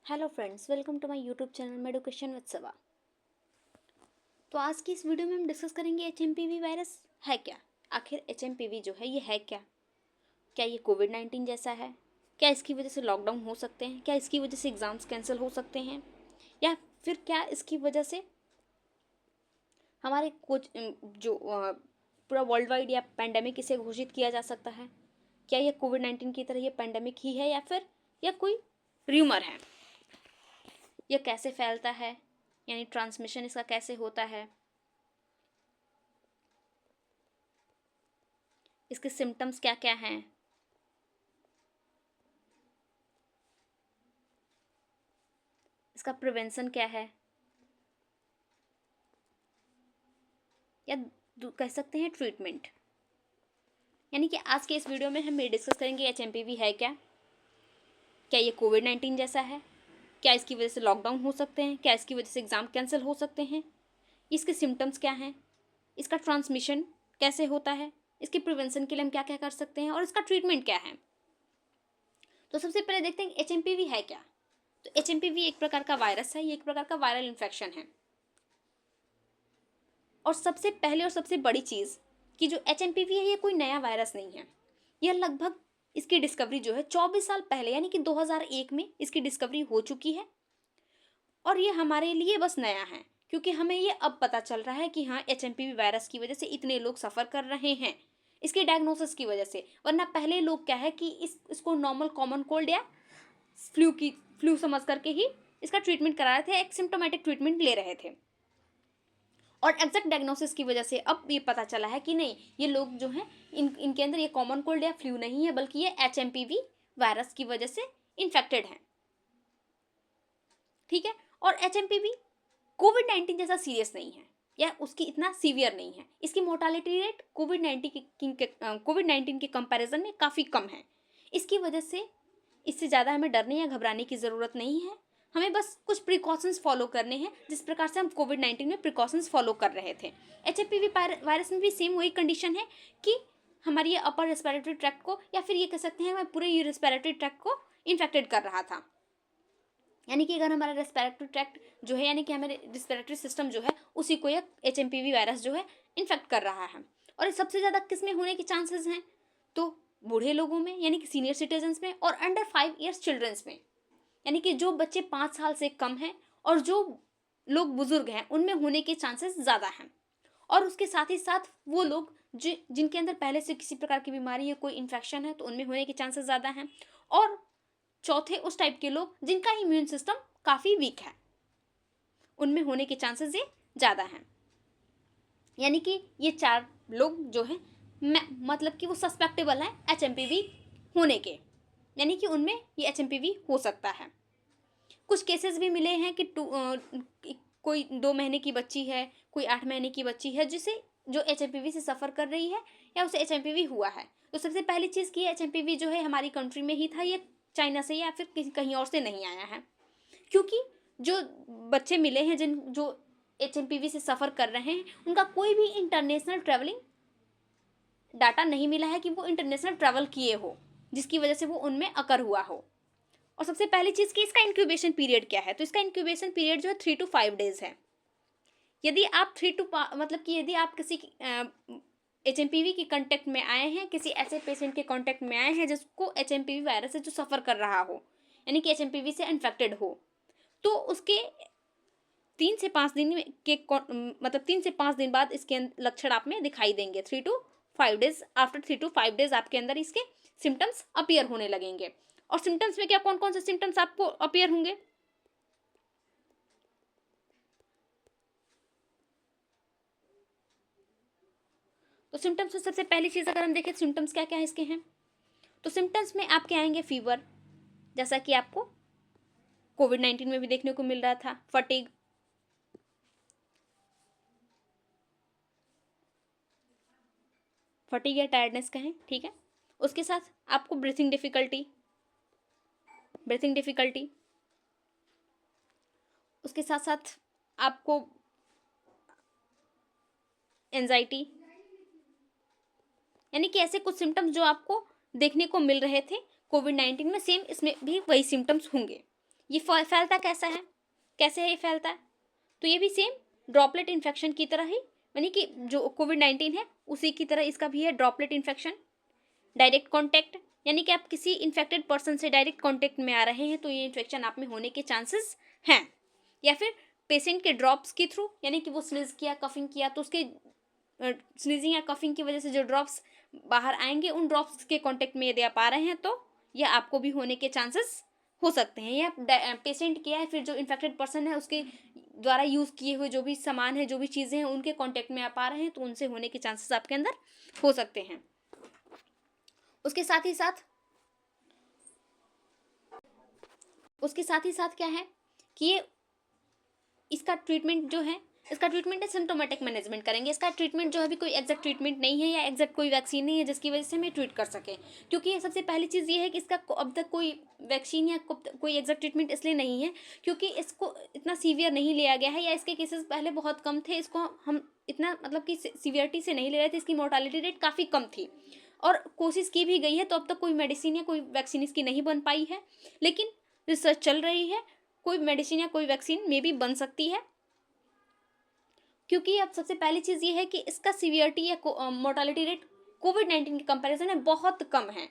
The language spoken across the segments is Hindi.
Hello friends, welcome to my YouTube channel education with सवा। तो आज की इस वीडियो में हम डिस्कस करेंगे एचएमपीवी वायरस है क्या। आखिर एचएमपीवी जो है ये है क्या। क्या ये कोविड-19 जैसा है? क्या इसकी वजह से लॉकडाउन हो सकते हैं? क्या इसकी वजह से एग्ज़ाम्स कैंसिल हो सकते हैं? या फिर क्या इसकी वजह से हमारे कुछ पूरा वर्ल्ड वाइड या पैंडेमिक इसे घोषित किया जा सकता है? क्या ये कोविड-19 की तरह ये पैंडेमिक ही है या फिर यह कोई र्यूमर है? यह कैसे फैलता है, यानी ट्रांसमिशन इसका कैसे होता है, इसके सिम्टम्स क्या क्या हैं, इसका प्रिवेंशन क्या है, या कह सकते हैं ट्रीटमेंट। यानी कि आज के इस वीडियो में हम ये डिस्कस करेंगे एचएमपीवी है क्या, क्या ये कोविड-19 जैसा है, क्या इसकी वजह से लॉकडाउन हो सकते हैं, क्या इसकी वजह से एग्ज़ाम कैंसिल हो सकते हैं, इसके सिम्टम्स क्या हैं, इसका ट्रांसमिशन कैसे होता है, इसके प्रिवेंशन के लिए हम क्या क्या कर सकते हैं और इसका ट्रीटमेंट क्या है। तो सबसे पहले देखते हैं एचएमपीवी है क्या। तो एचएमपीवी एक प्रकार का वायरस है, ये एक प्रकार का वायरल इन्फेक्शन है। और सबसे पहले और सबसे बड़ी चीज़ कि जो एचएमपीवी है ये कोई नया वायरस नहीं है। यह लगभग इसकी डिस्कवरी जो है 24 साल पहले यानी कि 2001 में इसकी डिस्कवरी हो चुकी है। और ये हमारे लिए बस नया है क्योंकि हमें ये अब पता चल रहा है कि हाँ एचएमपीवी वायरस की वजह से इतने लोग सफ़र कर रहे हैं इसके डायग्नोसिस की वजह से। वरना पहले लोग क्या है कि इसको नॉर्मल कॉमन कोल्ड या फ्लू समझ करके ही इसका ट्रीटमेंट करा रहे थे, एक सिम्टोमेटिक ट्रीटमेंट ले रहे थे। और एग्जैक्ट डायग्नोसिस की वजह से अब ये पता चला है कि नहीं, ये लोग जो हैं इनके अंदर ये कॉमन कोल्ड या फ्लू नहीं है बल्कि ये एचएमपीवी वायरस की वजह से इन्फेक्टेड हैं। ठीक है। और एचएमपीवी कोविड-19 जैसा सीरियस नहीं है या उसकी इतना सीवियर नहीं है। इसकी मोर्टालिटी रेट कोविड-19 के कंपैरिजन में काफ़ी कम है। इसकी वजह से इससे ज़्यादा हमें डरने या घबराने की ज़रूरत नहीं है। हमें बस कुछ प्रिकॉशंस फॉलो करने हैं जिस प्रकार से हम कोविड-19 में प्रिकॉशंस फॉलो कर रहे थे। एचएमपीवी वायरस में भी सेम वही कंडीशन है कि हमारी ये अपर रेस्पिरेटरी ट्रैक्ट को या फिर ये कह सकते हैं हमारे पूरे ये रेस्पिरेटरी ट्रैक्ट को इन्फेक्टेड कर रहा था। यानी कि अगर हमारा रेस्पिरेटरी ट्रैक्ट जो है यानी कि हमारे रेस्पिरेटरी सिस्टम जो है उसी को यह एचएमपीवी वायरस जो है इन्फेक्ट कर रहा है। और ये सबसे ज़्यादा किस में होने के चांसेस हैं, तो बूढ़े लोगों में यानी कि सीनियर सिटीजन्स में और अंडर 5 ईयर्स चिल्ड्रंस में। यानी कि जो बच्चे 5 साल से कम हैं और जो लोग बुजुर्ग हैं उनमें होने के चांसेस ज़्यादा हैं। और उसके साथ ही साथ वो लोग जिनके अंदर पहले से किसी प्रकार की बीमारी या कोई इन्फेक्शन है तो उनमें होने के चांसेस ज़्यादा हैं। और चौथे उस टाइप के लोग जिनका इम्यून सिस्टम काफ़ी वीक है, उनमें होने के चांसेस ये ज़्यादा हैं। यानी कि ये 4 लोग जो हैं मतलब कि वो सस्पेक्टेबल हैं एचएमपीवी होने के, यानी कि उनमें ये एचएमपीवी हो सकता है। कुछ केसेस भी मिले हैं कि कोई 2 महीने की बच्ची है, कोई 8 महीने की बच्ची है जो एचएमपीवी से सफ़र कर रही है या उसे एचएमपीवी हुआ है। तो सबसे पहली चीज़ कि एचएमपीवी जो है हमारी कंट्री में ही था, ये चाइना से या फिर कहीं और से नहीं आया है। क्योंकि जो बच्चे मिले हैं जो एचएमपीवी से सफ़र कर रहे हैं उनका कोई भी इंटरनेशनल ट्रैवलिंग डाटा नहीं मिला है कि वो इंटरनेशनल ट्रैवल किए हो जिसकी वजह से वो उनमें अकर हुआ हो। और सबसे पहली चीज़ कि इसका इंक्यूबेशन पीरियड क्या है, तो इसका इंक्यूबेशन पीरियड जो है 3 to 5 डेज़ है। यदि आप मतलब कि यदि आप किसी एचएमपीवी के कांटेक्ट में आए हैं, किसी ऐसे पेशेंट के कांटेक्ट में आए हैं जिसको एचएमपीवी वायरस से जो सफ़र कर रहा हो यानी कि एचएमपीवी से इन्फेक्टेड हो, तो उसके 3 से 5 दिन मतलब 3 से 5 दिन बाद इसके लक्षण आप में दिखाई देंगे। 3 to 5 days, after 3 to 5 days आपके अंदर इसके सिम्टम्स अपीयर होने लगेंगे। और सिम्टम्स में क्या कौन कौन से सिम्टम्स आपको अपीयर होंगे, तो सिम्टम्स में सबसे पहली चीज़ अगर हम देखें सिम्टम्स क्या क्या इसके हैं, तो सिम्टम्स में आपके आएंगे फीवर, जैसा कि आपको कोविड-19 में भी देखने को मिल रहा था, फटीग, या टायर्डनेस कहें, ठीक है। उसके साथ आपको ब्रीथिंग डिफिकल्टी, उसके साथ साथ आपको एंजाइटी, यानी कि ऐसे कुछ सिम्टम्स जो आपको देखने को मिल रहे थे कोविड-19 में, सेम इसमें भी वही सिम्टम्स होंगे। ये फैलता कैसा है, कैसे है ये फैलता है? तो ये भी सेम ड्रॉपलेट इन्फेक्शन की तरह ही, यानी कि जो कोविड-19 है उसी की तरह इसका भी है ड्रॉपलेट इन्फेक्शन। डायरेक्ट कॉन्टैक्ट, यानी कि आप किसी इन्फेक्टेड पर्सन से डायरेक्ट कॉन्टैक्ट में आ रहे हैं तो ये इन्फेक्शन आप में होने के चांसेस हैं। या फिर पेशेंट के ड्रॉप्स के थ्रू, यानी कि वो स्नीज किया, कफिंग किया, तो उसके स्नीजिंग या कफिंग की वजह से जो ड्रॉप्स बाहर आएंगे, उन ड्रॉप्स के कॉन्टैक्ट में यदि आप आ रहे हैं तो यह आपको भी होने के चांसेस हो सकते हैं। या पेशेंट के या फिर जो इन्फेक्टेड पर्सन है उसके द्वारा यूज़ किए हुए जो भी सामान है, जो भी चीज़ें हैं, उनके कॉन्टैक्ट में आप आ रहे हैं तो उनसे होने के चांसेस आपके अंदर हो सकते हैं। उसके साथ ही साथ क्या है कि ये इसका ट्रीटमेंट जो है, इसका ट्रीटमेंट है सिम्टोमेटिक मैनेजमेंट करेंगे। इसका ट्रीटमेंट जो है अभी कोई एग्जैक्ट ट्रीटमेंट नहीं है या एग्जैक्ट कोई वैक्सीन नहीं है जिसकी वजह से हमें ट्रीट कर सकें। क्योंकि सबसे पहली चीज़ ये है कि इसका अब तक कोई वैक्सीन या कोई एग्जैक्ट ट्रीटमेंट इसलिए नहीं है क्योंकि इसको इतना सीवियर नहीं लिया गया है, या इसके केसेस पहले बहुत कम थे। इसको हम इतना मतलब कि सीवियरिटी से नहीं ले रहे थे, इसकी मोर्टालिटी रेट काफ़ी कम थी और कोशिश की भी गई है, तो अब तक कोई मेडिसिन या कोई वैक्सीन इसकी नहीं बन पाई है। लेकिन रिसर्च चल रही है, कोई मेडिसिन या कोई वैक्सीन मे भी बन सकती है। क्योंकि अब सबसे पहली चीज़ ये है कि इसका सीवियरिटी या मोर्टालिटी रेट कोविड-19 के कंपैरिजन में बहुत कम है,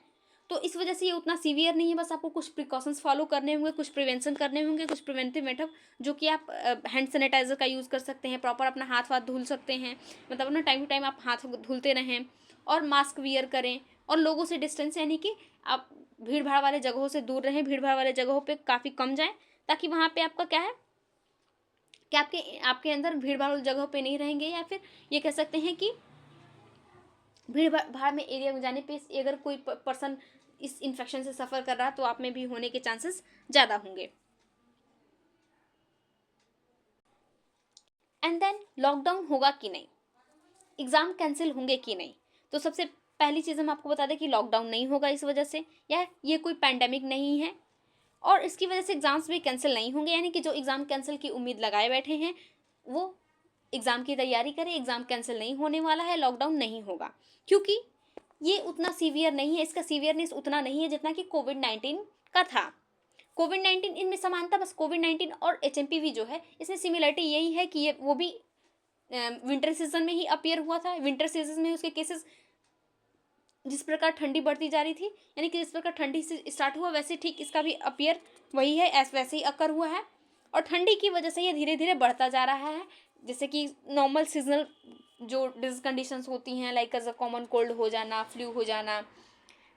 तो इस वजह से ये उतना सीवियर नहीं है। बस आपको कुछ प्रिकॉशंस फॉलो करने होंगे, कुछ प्रिवेंशन करने होंगे, कुछ प्रिवेंटिव मेथड, जो कि आप हैंड सैनिटाइजर का यूज़ कर सकते हैं, प्रॉपर अपना हाथ धुल सकते हैं, मतलब अपना टाइम टू टाइम आप हाथ धुलते रहें, और मास्क वियर करें, और लोगों से डिस्टेंस, यानी कि आप भीड़ भाड़ वाले जगहों से दूर रहें, भीड़ भाड़ वाले जगहों पर काफ़ी कम जाएँ, ताकि वहाँ पर आपका क्या है कि आपके अंदर भीड़ भाड़ जगहों पे नहीं रहेंगे। या फिर ये कह सकते हैं कि भीड़ भाड़ में एरिया में जाने पे अगर कोई पर्सन इस इन्फेक्शन से सफ़र कर रहा है तो आप में भी होने के चांसेस ज़्यादा होंगे। एंड देन लॉकडाउन होगा कि नहीं, एग्ज़ाम कैंसिल होंगे कि नहीं। तो सबसे पहली चीज़ हम आपको बता दें कि लॉकडाउन नहीं होगा इस वजह से, या ये कोई पैंडेमिक नहीं है, और इसकी वजह से एग्ज़ाम्स भी कैंसिल नहीं होंगे। यानी कि जो एग्ज़ाम कैंसिल की उम्मीद लगाए बैठे हैं वो एग्ज़ाम की तैयारी करें, एग्ज़ाम कैंसिल नहीं होने वाला है, लॉकडाउन नहीं होगा। क्योंकि ये उतना सीवियर नहीं है, इसका सीवियरनेस उतना नहीं है जितना कि कोविड-19 का था। कोविड-19 इनमें समानता बस कोविड-19 और HMPV जो है, इसमें सिमिलरिटी यही है कि ये वो भी विंटर सीजन में ही अपीयर हुआ था। विंटर सीजन में उसके केसेस जिस प्रकार ठंडी बढ़ती जा रही थी, यानी कि जिस प्रकार ठंडी से स्टार्ट हुआ वैसे ठीक इसका भी अपीयर वही है, वैसे ही अकर हुआ है, और ठंडी की वजह से ये धीरे धीरे बढ़ता जा रहा है। जैसे कि नॉर्मल सीजनल जो डिजीज कंडीशंस होती हैं, like as a common cold हो जाना, फ्लू हो जाना,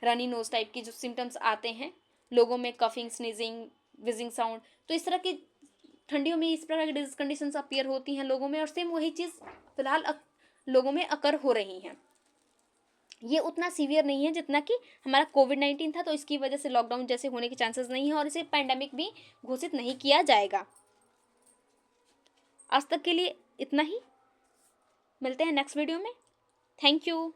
रनी नोज टाइप की जो सिम्टम्स आते हैं लोगों में, कफिंग, स्नीजिंग, विजिंग साउंड, तो इस तरह की ठंडियों में इस प्रकार की डिजीज कंडीशंस अपीयर होती हैं लोगों में, और सेम वही चीज़ फिलहाल लोगों में अकर हो रही हैं। ये उतना सीवियर नहीं है जितना कि हमारा कोविड-19 था, तो इसकी वजह से लॉकडाउन जैसे होने के चांसेस नहीं है, और इसे पैंडेमिक भी घोषित नहीं किया जाएगा। आज तक के लिए इतना ही, मिलते हैं नेक्स्ट वीडियो में। Thank you.